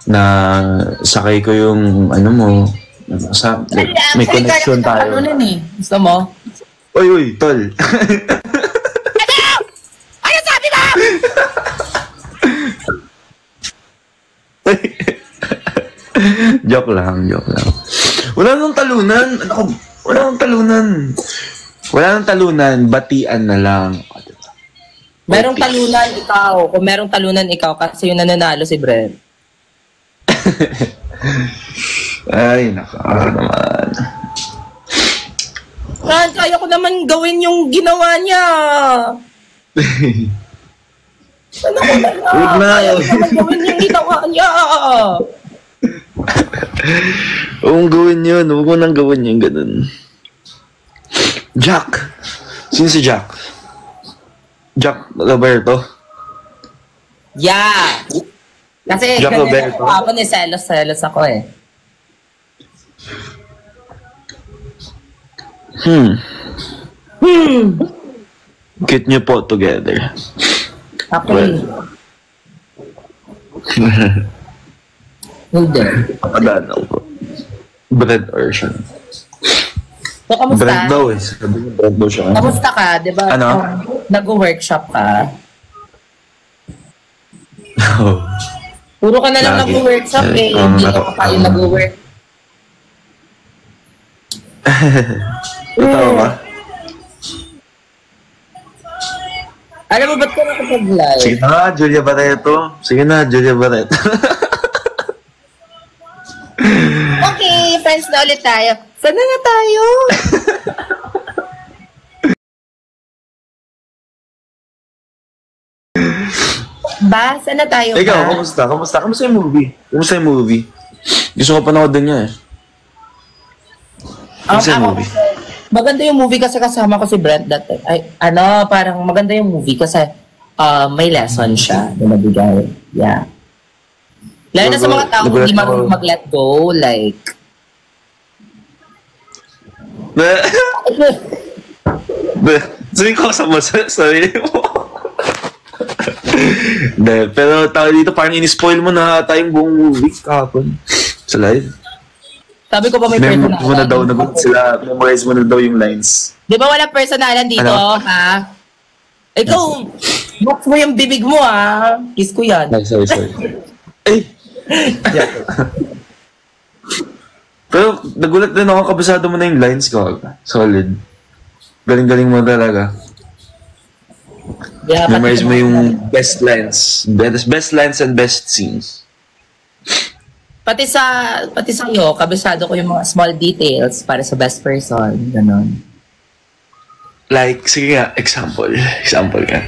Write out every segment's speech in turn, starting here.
na sakay ko yung ano mo. Like, may connection tayo. Gusto mo? Uy, tol. Ano sabi mo? Joke lang. Wala nang talunan. Wala nang talunan. Batian na lang. Merong talunan ikaw. Kung merong talunan ikaw, kasi yung nananalo si Brent. Ay, naman. Kaya ko naman gawin yung ginawa niya. Ano ko na lang? Kaya ko naman gawin yung ginawa niya. Huwag gawin yun. Huwag mo nang gawin yung ganun. Jack. Sino si Jack? Jack Roberto? Yeah. Kasi Jack Roberto? Ako ni selos ako eh. Get niyo po together. Okay. Hindi. Papadaan ako. Bread or siya. So, kamusta? Bread daw eh. Sabi niya bread daw siya. Kamusta ka? Diba? Ano? Nag-workshop ka? Oo. Puro ka na lang nag-workshop eh. Hindi ka pa kayo nag-work. Totoo ba? Alam mo, ba't ka nakapag-live? Sige na, Julia Barreto. Okay, friends na ulit tayo. Sana na tayo? Saan na tayo ba? Ikaw, kamusta? Kamusta yung movie? Gusto ko panood din niya eh. Kamusta yung movie? Maganda yung movie kasi kasama ko si Brent that time. Ay, parang maganda yung movie kasi may lesson siya na nabigay. Yeah. Lalo na sa mga tao hindi marunong mag-let go, like... Sabi ko sa sarili mo. Pero tao dito parang in-spoil mo na tayong buong movie kahapon sa live. Sabi ko pa may personalan. Memorize mo na daw yung lines. Di ba wala personalan dito, ha? Ikaw, box mo yung bibig mo, ha? Kiss ko yan. Ay, sorry. Eh! Pero nagulat din ako, kabisado mo na yung lines ko. Solid. Galing-galing mo talaga. Yeah, memorize mo yung best lines. Best lines and best scenes. Pati sa iyo, kabisado ko yung mga small details para sa best person, ganon. Like, sige nga, example ka.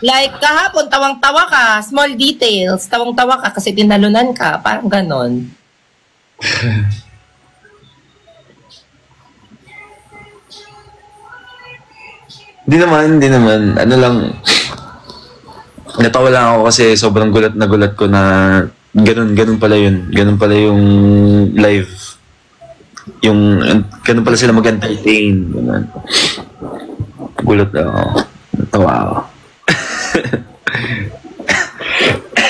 Like, kahapon, tawang-tawa ka, small details, tawang-tawa ka kasi tinalunan ka, parang ganon. Hindi naman. Ano lang, natawa lang ako kasi sobrang gulat ko na ganun pala yun. Ganun pala yung live. Ganun pala sila mag-entertain. Ganun. Gulat ako. Natawa ako.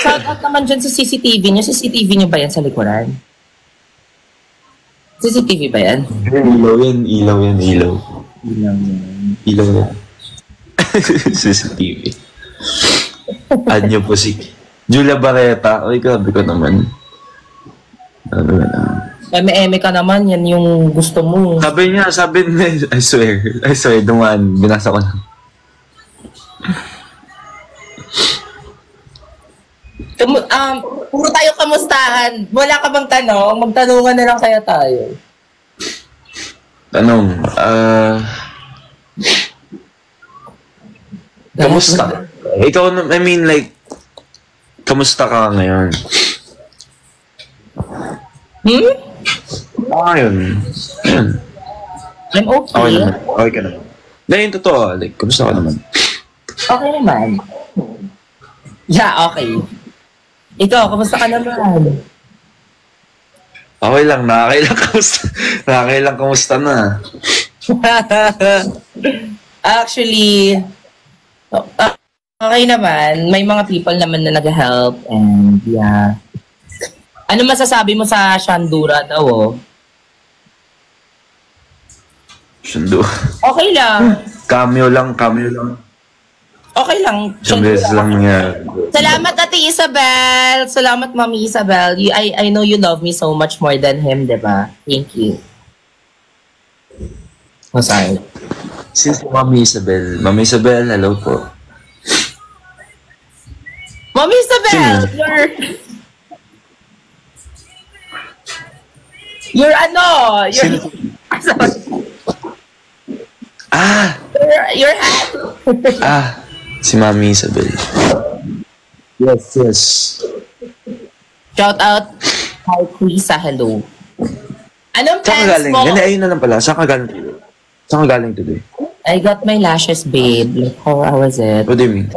Shout out naman dyan sa CCTV nyo. CCTV nyo ba yan sa likuran? CCTV ba yan? Ilaw yan. CCTV. Add nyo po si Julia Barreta. Ay, grabe ko naman. Eme ka naman, yan yung gusto mo. Sabi niya, I swear, dumaan, binasa ko lang. Puro tayo kamustahan. Wala ka bang tanong? Magtanungan na lang kaya tayo. Tanong, kamusta? Ikaw, I mean like, kamusta ka ngayon? Ayun. I'm okay. Okay ka naman. Dahil yung totoo, like, kamusta ka naman? Okay naman. Yeah, okay. Ikaw, kamusta ka naman? Okay lang, nakakailang kamusta na. Actually, Okay naman. May mga people naman na nag-help and yeah. Ano masasabi mo sa Shandura daw, oh? Sundo. Okay lang. Cameo lang. Okay lang. Isang beses lang niya. Salamat, Ate Isabel. Salamat, Mami Isabel. I know you love me so much more than him, diba? Thank you. Oh, sorry. Since Mami Isabel. Mami Isabel, hello po. Mami Isabel, you're you're Si Mami Isabel. Yes. Shout out kay Kuisa, hello. Anong Saan ka plans galing? mo? Gani, ayun na lang pala. Saan ka galing today? I got my lashes, babe. Like, how was it? What do you mean?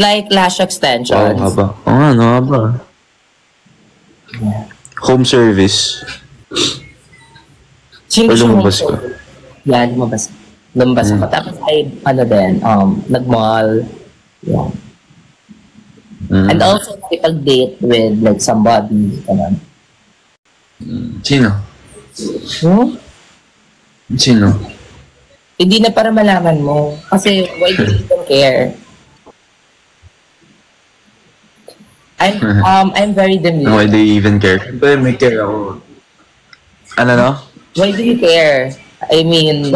Like lash extensions. Wow, haba. Oo nga, no, haba. Home service. Sino Or siya lumabas mo? ka? Yeah, lumabas. Lumabas ako. Tapos ay, nag-mall. Yeah. And also, nakipag-date with like somebody. Ganun. Sino? Sino? Hindi na para malaman mo. Kasi why do you even care? I'm very demure. Why do you even care? Siyempre, may care ako. Ano, no? Why do you care? I mean,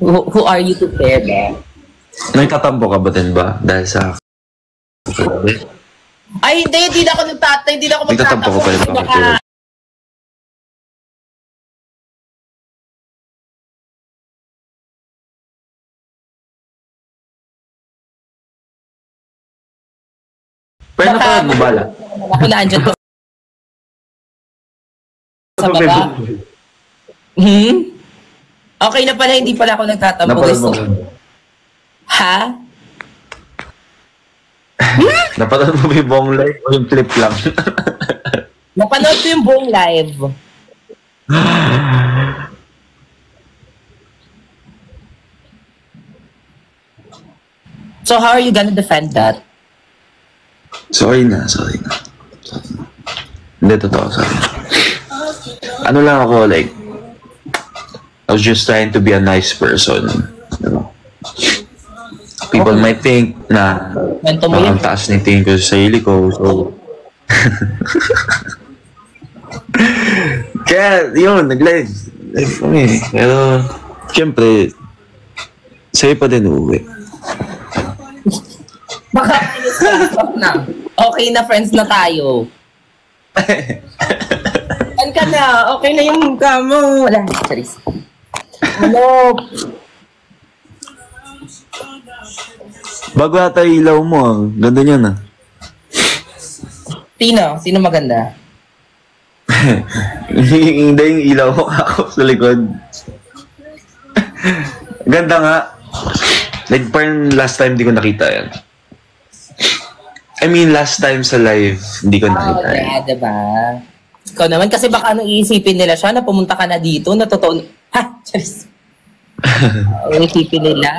who are you to care, ba? May katampo ka ba din ba? Dahil sa... Ay, hindi na ako nagtatay. Hindi na ako May katampo ko pa rin bakit. Pero napanood mo bala? Ako na andyan ko sa baba. Okay na pala, hindi pala ako nagtatampo. Napanood mo. Ha? Napanood mo ba yung buong live o yung clip lang? Napanood ko yung buong live. So how are you gonna defend that? Sorry na. Hindi, totoo, sorry. Ano lang ako, like, I was just trying to be a nice person. You know? People might think na Kwento mo yun. ang taas ng tingin ko sa sarili ko, so... Kaya, yun, nag-live. Live kami. Pero, syempre, sa'yo pa din uuwi. Baka na. Okay na, friends na tayo. Saan ka na? Okay na yung mukha mo. Wala. Charis. Ano? Bago ata ilaw mo, ah. Ganda niyan, ah. Sino? Sino maganda? Hindi yung ilaw mo ako sa likod. Ganda nga. Like, parang last time di ko nakita yan. I mean, last time sa live, hindi ko nakita yan. Yeah, diba? Ikaw naman, kasi baka anong iisipin nila siya na pumunta ka na dito, na totoo. Ha? Charis. Iisipin nila.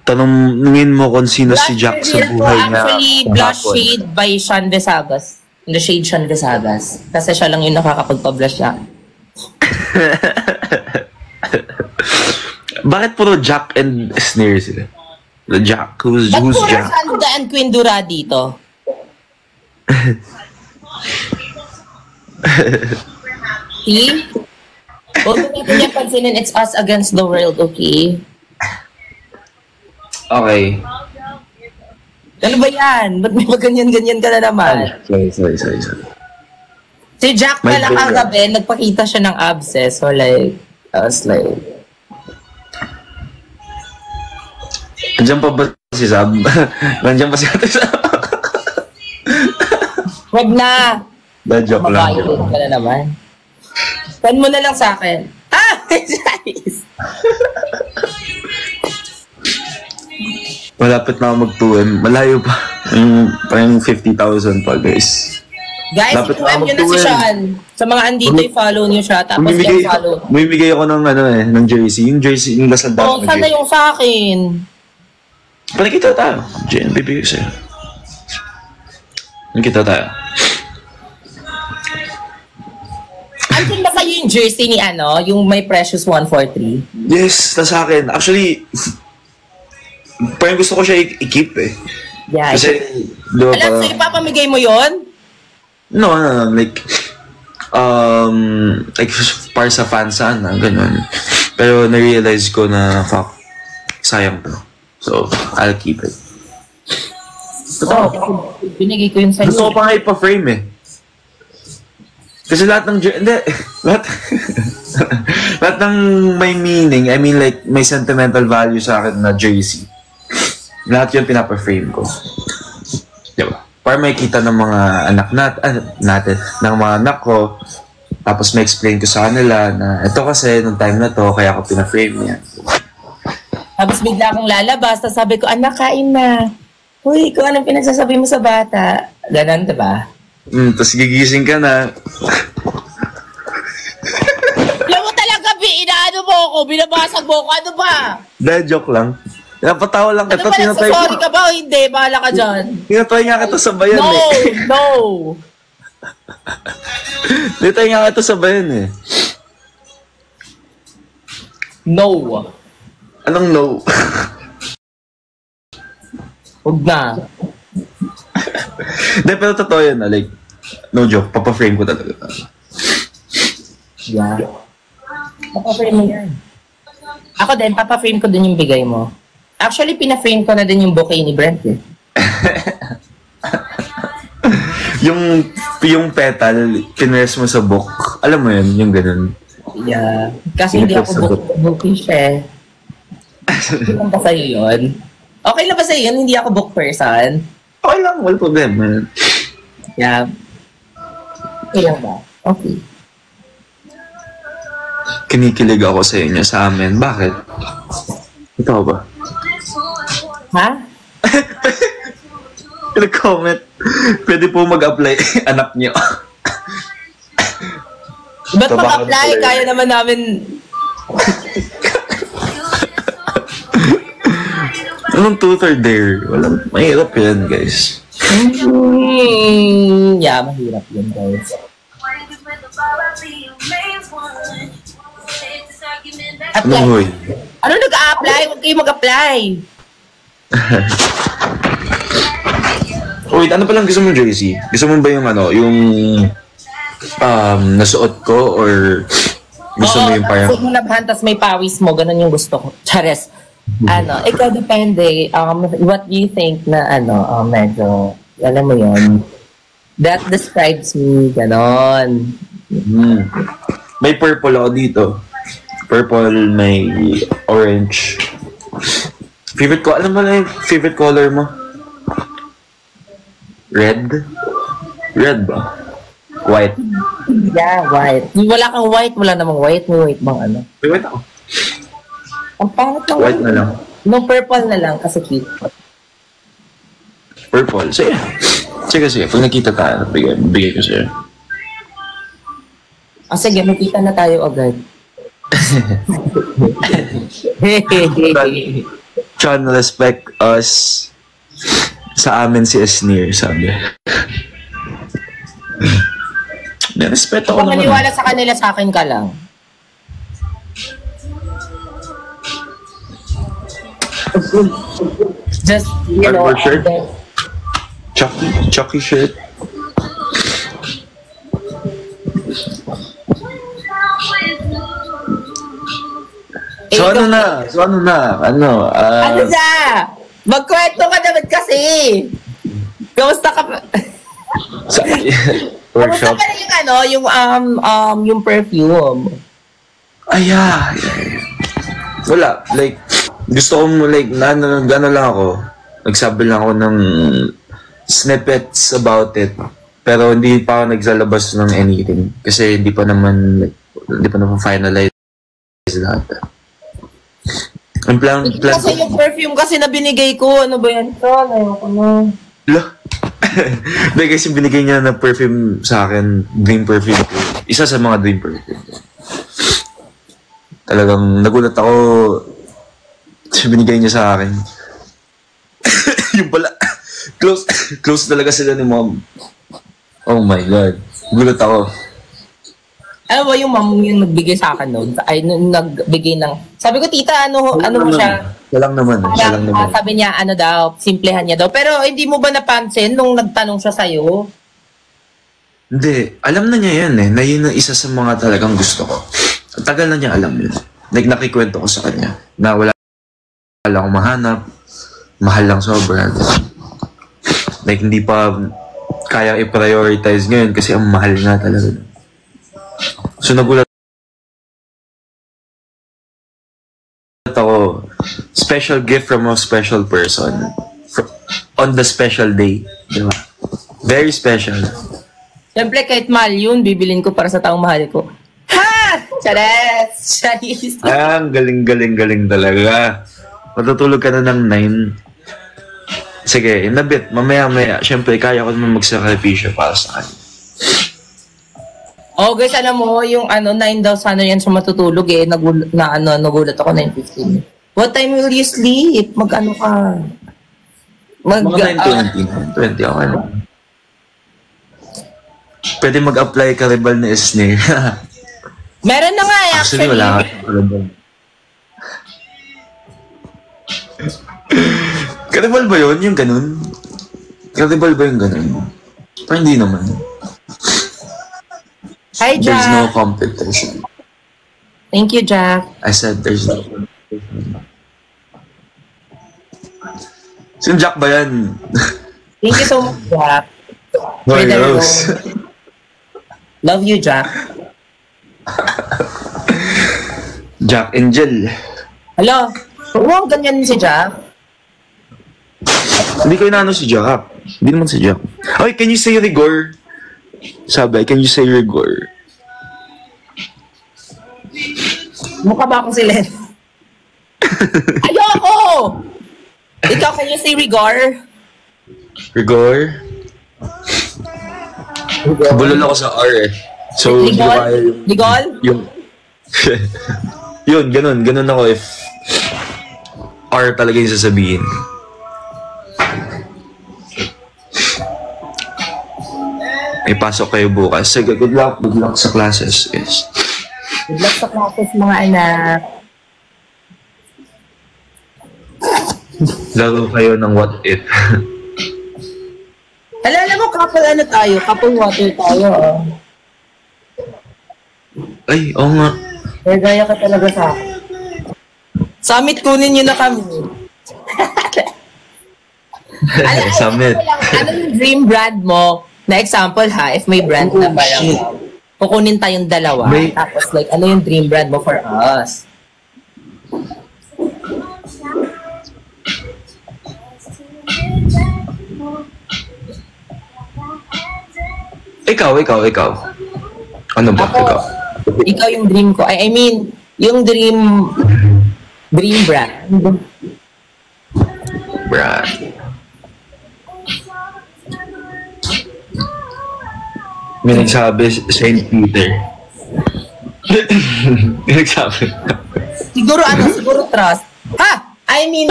Tanungin mo kung sino si Jack sa buhay niya. Actually, Blush Shade by Sean Vesagas. The Shade Sean Vesagas. Kasi siya lang yung nakakapagpa-blush siya. Bakit puro Jack and Snare sila? The Jack. Who's Jack? Ba't puro and Queen Dura dito? See? Huwag mo natin yung pansinin, it's us against the world, okay? Okay. Ano ba yan? Ba't may ganyan-ganyan ka na naman? Sorry. Si Jack May pala finger. kagabi, nagpakita siya ng abs eh. So like, I was like, Nandiyan pa ba si Sab? Nandiyan pa si Ate Sab? wag na! Joke lang. Mabayot ka na naman. Send mo na lang sa akin. Ah! Guys! Malapit na ako mag-2M. Malayo pa. Parang 50,000 pa, guys. Guys, Dapat i-PM nyo na si Sean. Sa mga andito, i-follow nyo siya. Tapos i-follow. Bumibigay ako ng ng jersey. Yung jersey, yung Lasal Dash na sana yung sa akin. Panikita tayo. Jen, bibigay sa'yo. Nakita tayo. Andun ba kayo yung jersey ni yung may Precious 143? Yes, nasa akin. Actually, parang gusto ko siya i-keep eh. Yeah. Kasi, diba Alam, so ipapamigay mo yon? No, like, para sa fansan na, ganun. Pero na-realize ko na, fuck, sayang to. So, I'll keep it. Totoo. Binigay ko yun sa'yo. Gusto ko pa nga ipa-frame eh. Kasi lahat ng, lahat ng may meaning, I mean like, may sentimental value sa akin na jersey. Lahat yun pinapa-frame ko. Diba? Para makikita ng mga anak natin, ng mga anak ko, tapos may explain ko sa kanila na ito kasi, nung time na to, kaya ako pina-frame niya. Tapos bigla akong lalabas, tapos sabi ko, anak, kain na. Uy, kung anong pinagsasabi mo sa bata. Ganon, diba? Tapos gigising ka na. Alam mo talaga, inaano mo ako, binabasag mo ako, ano ba? Dahil joke lang. Napatawa lang Ano kita. ba, nagsasorry ka ba o hindi? Bahala ka dyan. Tinatry nga kita sa bayan No, eh. no. Tinatry nga kita sa bayan eh. No. Anong no? Huwag na. Hindi, pero totoo yun. Like, no joke. Papa-frame ko talaga. Yeah. Papa-frame mo yan. Ako din, papa-frame ko din yung bigay mo. Actually, pina-frame ko na din yung bouquet ni Brent eh. yung petal, pinres mo sa book. Alam mo yun, yung ganun. Yeah. Kasi hindi ako bouquet siya eh. Okay lang ba sa'yo yun? Okay lang ba sa'yo yun? Hindi ako book person. Okay lang, wala problema. Yeah. Okay lang ba? Okay. Kinikilig ako sa inyo, sa amin. Bakit? Ito ba? Ha? Nag-comment. Pwede po mag-apply anak niyo. Ba't mag-apply? Kaya naman namin... Anong truth or dare? Walang, mahirap yan, guys. Yeah, mahirap yun, guys. Anong huy? Ano nag-a-apply? Huwag kayo mag-apply. Wait, ano palang gusto mo, jersey? Gusto mo ba yung yung nasuot ko or gusto mo yung parang... Oo, mo nabhan, tas may pawis mo, ganun yung gusto ko. Chares. Ikaw depende. What do you think na medyo, alam mo yun, that describes me, ganon. May purple ako dito. Purple, may orange. Favorite ko, alam mo na yung favorite color mo? Red? Red ba? White? Yeah, white. Wala kang white, wala namang white. May white bang ano? May white ako. Ang pangit lang. White na lang. No, purple na lang kasi cute. Purple. Sige. Sige. Pag nakita tayo, bigay ko sa'yo. Sige, makita na tayo agad. Sean, respect us. Sa amin si Esnir, sabi. Nirespeto ko Kung naman. maniwala sa kanila, sa akin ka lang. Just, you know, Hardware shirt? Chucky shirt. So ano na? Ano na? Magkwento ka naman kasi. Kamusta ka pa? Sa Kamusta workshop. pa rin yung perfume? Yeah. Wala. Like, gusto ko like, gano'n lang ako. Nagsabi lang ako ng snippets about it. Pero hindi pa ako nagsalabas ng anything. Kasi hindi pa naman finalize lahat. Ang plan Kasi yung perfume kasi na binigay ko, ano ba yan? Ayoko na. Lah. Hindi, kasi binigay niya ng perfume sa akin, dream perfume ko. Isa sa mga dream perfume ko. Talagang nagulat ako kasi binigay niya sa akin. Yung pala, close talaga sila ni mom. Oh my God. Gulat ako. Alam mo, yung mom yung nagbigay sa akin noon. Ay, nagbigay ng... Sabi ko, tita, ano mo siya? Siya lang naman. Siya lang naman. Sabi niya, ano daw, simplehan niya daw. Pero hindi mo ba napansin nung nagtanong siya sa'yo? Hindi. Alam na niya yan eh. Na yun ang isa sa mga talagang gusto ko. Tagal na niya alam yun. Like, nakikwento ko sa kanya. Na wala akong mahanap. Mahal lang sobra. Like, hindi pa kaya i-prioritize ngayon kasi ang mahal nga talaga. So, nagulat ako. Special gift from a special person. On the special day. Diba? Very special. Siyempre, kahit mahal yun, bibilin ko para sa taong mahal ko. Ha! Chares! Charis! Ang galing talaga. Matutulog ka na ng 9. Sige, in a bit, mamaya. Siyempre, kaya ko naman magsakripisyo para sa kanya. Oh, guys, alam mo, yung 9 daw sana yan siya matutulog eh. Nagulat ako 9:15. What time will you sleep? Mag-ano ka? Mga 9:20. 20 ako ano. Pwede mag-apply Karibal na Esne. Meron na nga eh, Actually, wala ka Karibal. Karibal ba yun? Yung ganun? Karibal ba yung ganun? Pero hindi naman. Hi, Jack. There's no competition. Thank you, Jack. I said there's no competition. Sino Jack ba yan? Thank you so much, Jack. Hoy, Pwede Rose. Love you, Jack. Jack Angel. Hello? Oo, ganyan si Jack. Hindi ko inaano si Jack. Hindi naman si Jack. Oy, can you say rigor? Sabi, can you say rigor? Mukha ba akong si Len? Ayoko! Ikaw, can you say rigor? Rigor? Bulol ako sa R eh. So, hindi ko kaya yung... Ligol? Yung... yun, ganun ako if R talaga yung sasabihin. May pasok kayo bukas. Sige, good luck sa classes. Yes. Good luck sa classes, mga anak. Laro kayo ng what if. Alam mo, couple water tayo, oh. Ay, oo nga. Kaya gaya ka talaga sa akin. Summit, kunin nyo na kami. Summit. Ano yung dream brand mo? Na example ha, if may brand na parang kukunin tayong dalawa. Tapos like, ano yung dream brand mo for us? Ikaw. Ano ba? Ikaw. Ikaw yung dream ko. I mean, yung dream brand. Brand. May nagsabi, Saint Peter. May nagsabi. Siguro trust. Ha! I mean,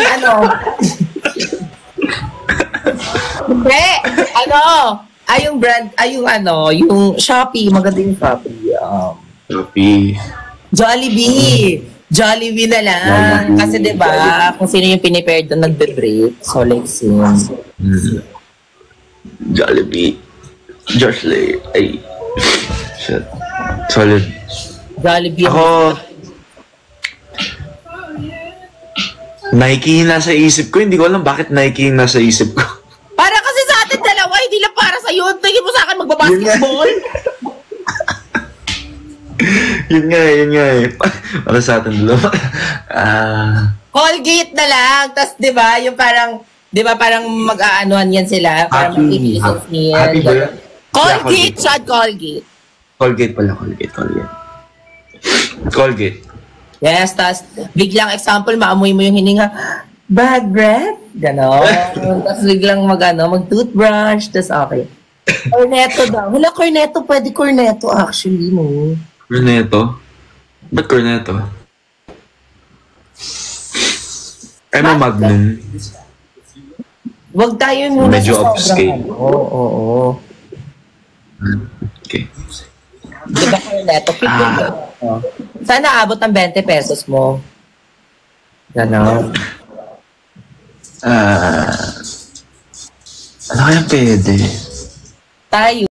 Hindi! Yung brand, yung Shopee, maganda yung Shopee. Shopee. Jollibee na lang. Kasi diba, kung sino yung pinipair doon nagbe-break. So like, Jollibee. Jocelyn. Ay. Shit. Solid. Jollibee. Ako, Nike yung nasa isip ko. Hindi ko alam bakit Nike yung nasa isip ko. Para kasi sa atin dalawa, hindi lang para sa'yo. Tingin mo sa akin magbabasketball? Yun nga eh. Para sa atin dalawa. Colgate na lang. Tapos, di ba, yung parang, di ba, parang mag-aanoan yan sila. Para mag-efficiency niyan. Happy ba yun? Colgate, Chad, Colgate. Colgate pala, Colgate. Yes, tas biglang example, maamoy mo yung hininga. bad breath, gano'n. Tapos biglang mag-toothbrush, tapos okay. Cornetto daw. Wala, cornetto, pwede cornetto actually, no? Cornetto? Ba't cornetto? Ay, Magnum. Huwag tayo muna Medyo sa upscale. Oo. Okay. Diba cornetto? Keep yung cornetto. Sana abot ng 20 pesos mo. Gano'n. Ano kaya pwede? Tayo.